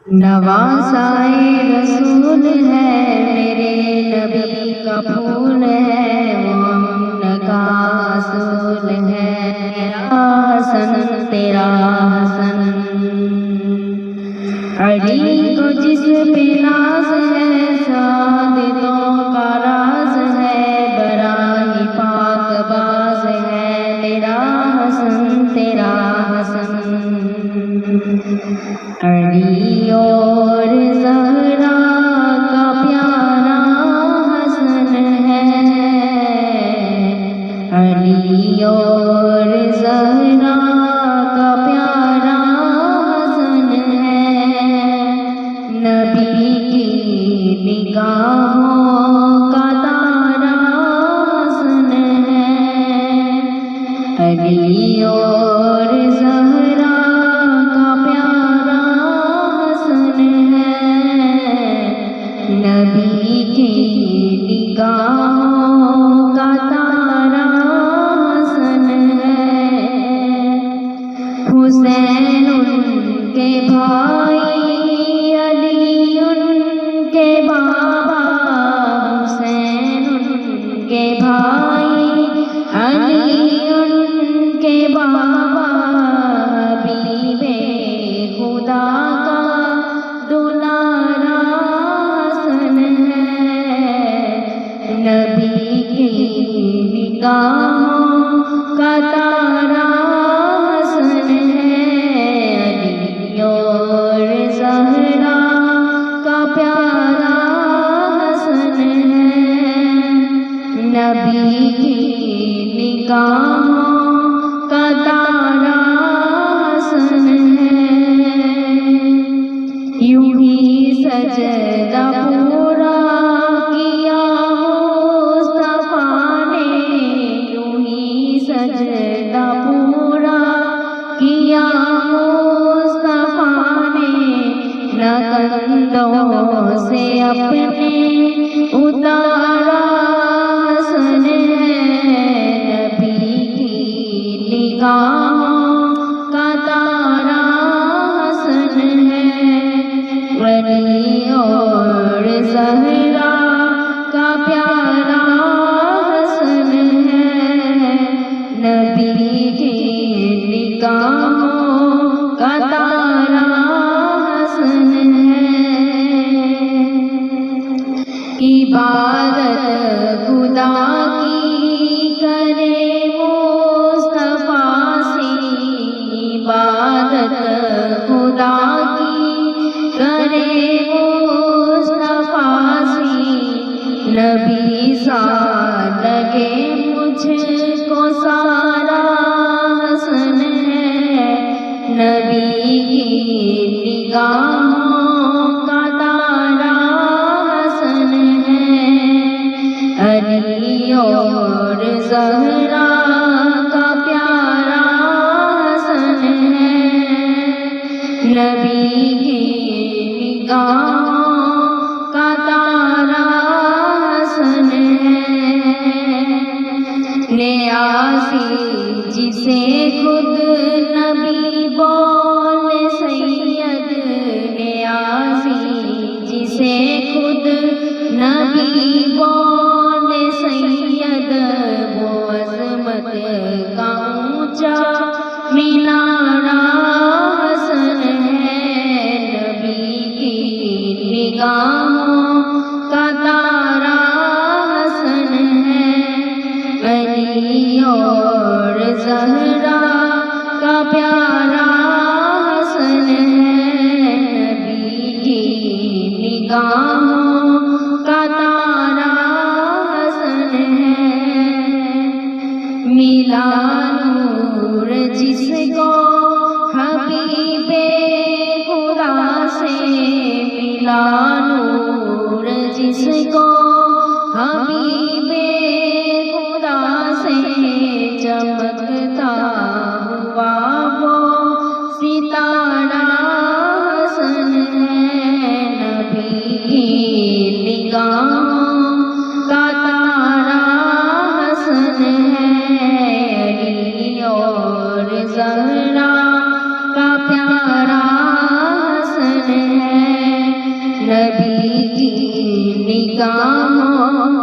نواسائے رسول ہے میرے نبی کا پھول ہے، وہ امن کا اصول ہے میرا حسن تیرا حسن۔ علی کو جس پہ ناز ہے سعادتوں کا راز ہے، بڑا ہی پاک باز ہے میرا حسن تیرا حسن۔ علی اور زہرا کا پیارا حسن ہے، علی اور زہرا کا پیارا حسن ہے، نبی کی نگاہوں کا تارا حسن ہے، علی اور زہرا کا پیارا حسن ہے، نبی کی نگاہوں کا تارا حسن ہے۔ حسین ان کے بھائی، علی ان کے بابا، حسین ان کے بھائی، علی ان کے بابا، حبیب خدا کا دلارا حسن ہے، نبی کی نگاہوں کا تارا حسن ہے، علی اور زہرا کا پیارا حسن ہے، نبی کی نگاہوں کا تارا حسن ہے۔ یوں ہی سجدہ پورا کیا مصطفیٰ نے، یوں ہی سجدہ پورا کیا مصطفیٰ نے، نہ کندھوں سے اپنے اتارا حسن ہے، نبی کی نگاہوں کا تارا حسن ہے، علی اور زہرا کا پیارا حسن ہے، نبی کی نگاہوں کا تارا حسن ہے۔ عبادت خدا کی کرے مصطفیٰ سے، عبادت خدا کی کرے مصطفیٰ سے، نبی سا لگے مجھ کو سارا حسن ہے، نبی کی نگاہوں کا تارا حسن ہے، علی اور زہرا کا پیارا حسن ہے، نبی کی نگاہوں کا تارا حسن ہے، نیازی جسے خود نبی بول سید، نیازی جسے خود نبی بول سید، وہ عظمت کا اونچا مینارہ حسن ہے، نبی کی نگاہوں کا تارا حسن ہے، علی اور زہرا کا پیارا حسن ہے، نبی کی نگاہوں کا تارا حسن ہے۔ ملا نور جس کو حبیب خدا سے، ملا نور جس کو حبیب خدا سے، چمکتا ہوا وہ ستارہ حسن ہے، نبی کی نگاہوں کا تارا حسن ہے، علی اور زہرا کا پیارا حسن ہے، نبی کی نگاہوں